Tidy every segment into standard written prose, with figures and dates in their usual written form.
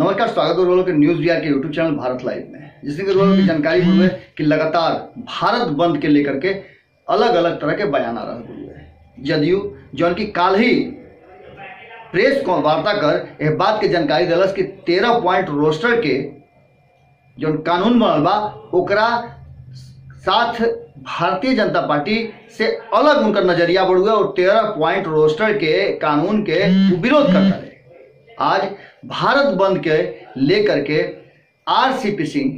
नमस्कार, स्वागत है वालों के न्यूज बिहार के यूट्यूब चैनल भारत लाइव में। जिसमें कि वालों की जानकारी हुई है कि लगातार भारत बंद के लेकर के अलग अलग तरह के बयान आ रहे हैं। जदयू जौन की काल ही प्रेस वार्ता कर यह बात की जानकारी दिलस कि 13 पॉइंट रोस्टर के जो कानून बनल बा ओकरा साथ भारतीय जनता पार्टी से अलग उनका नजरिया बढ़ हुआ और 13 पॉइंट रोस्टर के कानून के विरोध करता है। आज भारत बंद के लेकर के आरसीपी सिंह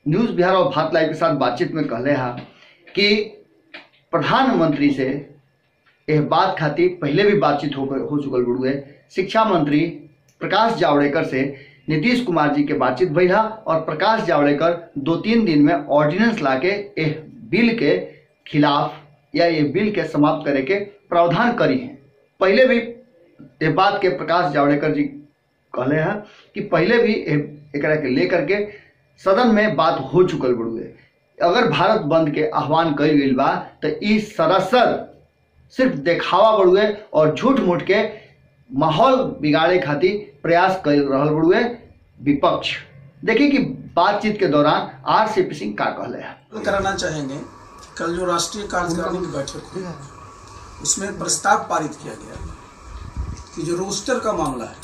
न्यूज बिहार और भारत लाइव के साथ बातचीत में कहले हा कि प्रधानमंत्री से यह बात खातिर पहले भी बातचीत हो चुकल बुढ़ुए। शिक्षा मंत्री प्रकाश जावड़ेकर से नीतीश कुमार जी के बातचीत भइल हा और प्रकाश जावड़ेकर 2-3 दिन में ऑर्डिनेंस लाके यह बिल के खिलाफ या ये बिल के समाप्त करे के प्रावधान करी है। पहले भी ये बात के प्रकाश जावड़ेकर जी कहले हैं कि पहले भी एकरा के लेकर के सदन में बात हो चुकल बुढ़ुए। अगर भारत बंद के आह्वान कल गई बा तो ई सरासर सिर्फ दिखावा बढ़ुए और झूठ मूठ के माहौल बिगाड़े खातिर प्रयास कर रहा बढ़ुए विपक्ष। देखिए कि बातचीत के दौरान आरसीपी सिंह का कहले हैं। कराना चाहेंगे कल जो राष्ट्रीय कार्यकारिणी की बैठक हुई उसमें प्रस्ताव पारित किया गया कि जो रोस्टर का मामला है,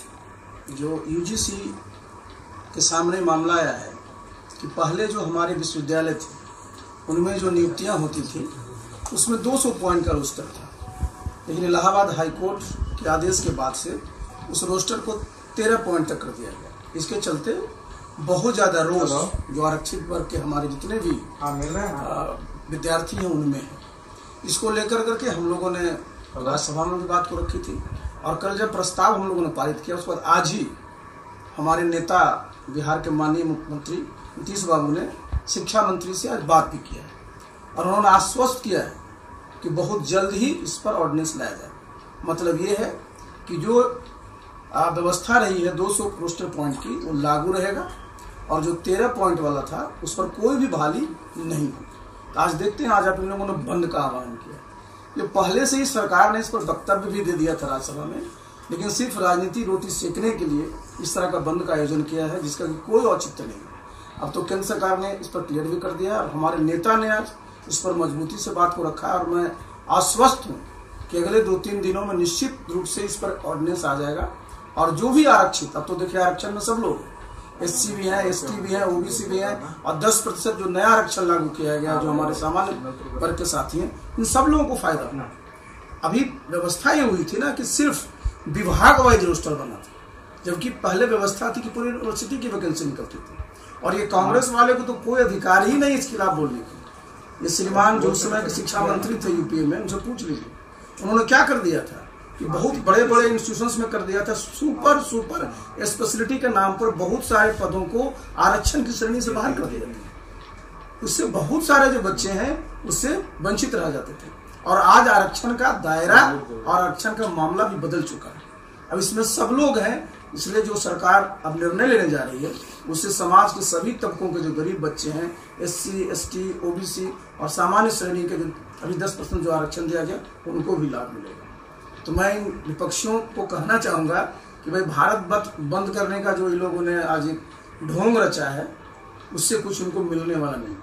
जो यूजीसी के सामने मामला आया है कि पहले जो हमारे विश्वविद्यालय थे उनमें जो नियुक्तियां होती थी उसमें 200 पॉइंट का रोस्टर था, लेकिन इलाहाबाद हाई कोर्ट के आदेश के बाद से उस रोस्टर को 13 पॉइंट तक कर दिया गया। इसके चलते बहुत ज़्यादा रोष जो आरक्षित वर्ग के हमारे जितने भी विद्यार्थी हैं उनमें है। इसको लेकर करके हम लोगों ने राज्यसभा में भी बात को रखी थी और कल जब प्रस्ताव हम लोगों ने पारित किया उसके बाद आज ही हमारे नेता बिहार के माननीय मुख्यमंत्री नीतीश बाबू ने शिक्षा मंत्री से आज बात भी किया है और उन्होंने आश्वस्त किया है कि बहुत जल्द ही इस पर ऑर्डिनेंस लाया जाए। मतलब ये है कि जो व्यवस्था रही है 200 रोस्टर पॉइंट की वो लागू रहेगा और जो 13 पॉइंट वाला था उस पर कोई भी बहाली नहीं होगी। आज देखते हैं, आज आप इन लोगों ने बंद का आह्वान किया। जो पहले से ही सरकार ने इस पर वक्तव्य भी दे दिया था राज्यसभा में, लेकिन सिर्फ राजनीति रोटी सेकने के लिए इस तरह का बंद का आयोजन किया है जिसका कोई औचित्य नहीं है। अब तो केंद्र सरकार ने इस पर क्लियर भी कर दिया और हमारे नेता ने आज इस पर मजबूती से बात को रखा है और मैं आश्वस्त हूँ कि अगले 2-3 दिनों में निश्चित रूप से इस पर ऑर्डिनेंस आ जाएगा और जो भी आरक्षित, अब तो देखिए आरक्षण में सब लोग एससी भी है, एसटी भी है, ओबीसी भी है और 10% जो नया आरक्षण लागू किया गया जो हमारे सामान्य वर्ग के साथी हैं, इन सब लोगों को फायदा होना। अभी व्यवस्था ये हुई थी ना कि सिर्फ विभाग वाइज रोस्टर बना था, जबकि पहले व्यवस्था थी कि पूरी यूनिवर्सिटी की वैकेंसी निकलती थी और ये कांग्रेस वाले को तो कोई अधिकार ही नहीं इसके खिलाफ बोलने की। ये श्रीमान जो उस समय के शिक्षा मंत्री थे यूपीए में, उनसे पूछ लीजिए उन्होंने क्या कर दिया था कि बहुत बड़े बड़े इंस्टीट्यूशंस में कर दिया था सुपर स्पेशलिटी के नाम पर बहुत सारे पदों को आरक्षण की श्रेणी से बाहर कर दिया था। उससे बहुत सारे जो बच्चे हैं उससे वंचित रह जाते थे और आज आरक्षण का दायरा और आरक्षण का मामला भी बदल चुका है। अब इसमें सब लोग हैं, इसलिए जो सरकार अब निर्णय लेने जा रही है उससे समाज के सभी तबकों के जो गरीब बच्चे हैं, एससी, एसटी, ओबीसी और सामान्य श्रेणी के जो अभी 10% जो आरक्षण दिया गया उनको भी लाभ मिलेगा। तो मैं इन विपक्षियों को कहना चाहूंगा कि भाई भारत बंद करने का जो इन लोगों ने आज एक ढोंग रचा है उससे कुछ उनको मिलने वाला नहीं।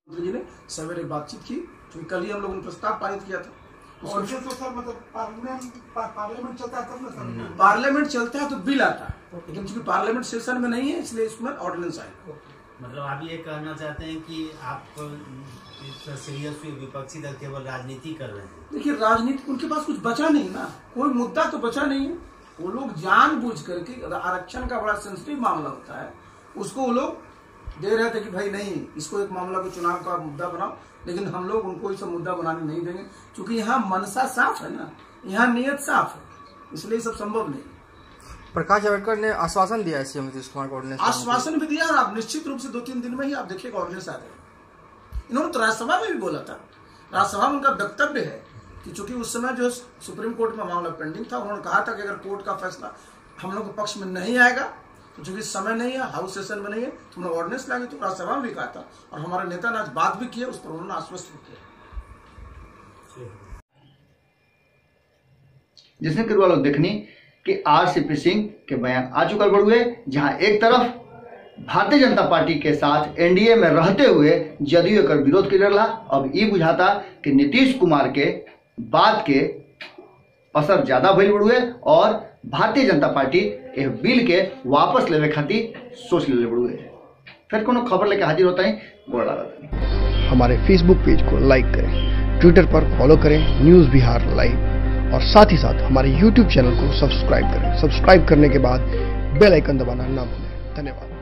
मंत्री जी ने सवेरे बातचीत की क्योंकि कल ही हम लोगों ने प्रस्ताव पारित किया था। और जो तो सर मतलब पार्लियामेंट चलता है तब ना सर, पार्लियामेंट चलता है तो बिल आता है, लेकिन चूंकि पार्लियामेंट सेशन में नहीं है इसलिए इसमें ऑर्डिनेंस आएगा। मतलब आप ये कहना चाहते हैं कि आप सीरियस विपक्षी दल केवल राजनीति कर रहे हैं? देखिए राजनीति उनके पास कुछ बचा नहीं ना, कोई मुद्दा तो बचा नहीं है। वो लोग जानबूझ करके आरक्षण का बड़ा सेंसिटिव मामला होता है उसको वो लोग दे रहे थे कि भाई नहीं इसको एक मामला को चुनाव का मुद्दा बनाओ, लेकिन हम लोग उनको इसे मुद्दा बनाने नहीं देंगे क्योंकि यहाँ मनसा साफ है ना, यहाँ नियत साफ है, इसलिए सब संभव नहीं। प्रकाश जावड़ेकर ने आश्वासन दिया है सीएम नीतीश कुमार को ऑर्डिनेंस, आश्वासन भी दिया और आप निश्चित रूप से 2-3 दिन में ही आप देखिएगा ऑर्डिनेंस आ जाएगा। इन्होंने तो राज्यसभा में भी बोला था, राज्यसभा में उनका वक्तव्य है कि चूंकि उस समय जो सुप्रीम कोर्ट में मामला पेंडिंग था उन्होंने कहा था कि अगर कोर्ट का फैसला हम लोग के पक्ष में नहीं आएगा तो चूंकि समय नहीं है, हाउस सेशन में नहीं है, तो उन्होंने ऑर्डिनेंस लाएंगे। तो राज्यसभा में भी कहा था और हमारे नेता ने आज बात भी की है, उस पर उन्होंने आश्वस्त भी किया। जिसने करवा लो देखनी कि आरसीपी सिंह के बयान आ चुका बड़ुए, जहां एक तरफ भारतीय जनता पार्टी के साथ एनडीए में रहते हुए जदयू एकर विरोध कर रहा। अब ये बुझाता कि नीतीश कुमार के बात के असर ज्यादा भइल बड़ुए और भारतीय जनता पार्टी यह बिल के वापस लेवे खातिर सोच ले बड़ुए। फिर कोनो खबर लेके हाजिर होता है, गोड़ लागत। हमारे फेसबुक पेज को लाइक करें, ट्विटर पर फॉलो करें न्यूज़ बिहार लाइव, और साथ ही साथ हमारे यूट्यूब चैनल को सब्सक्राइब करें। सब्सक्राइब करने के बाद बेल आइकन दबाना ना भूलें। धन्यवाद।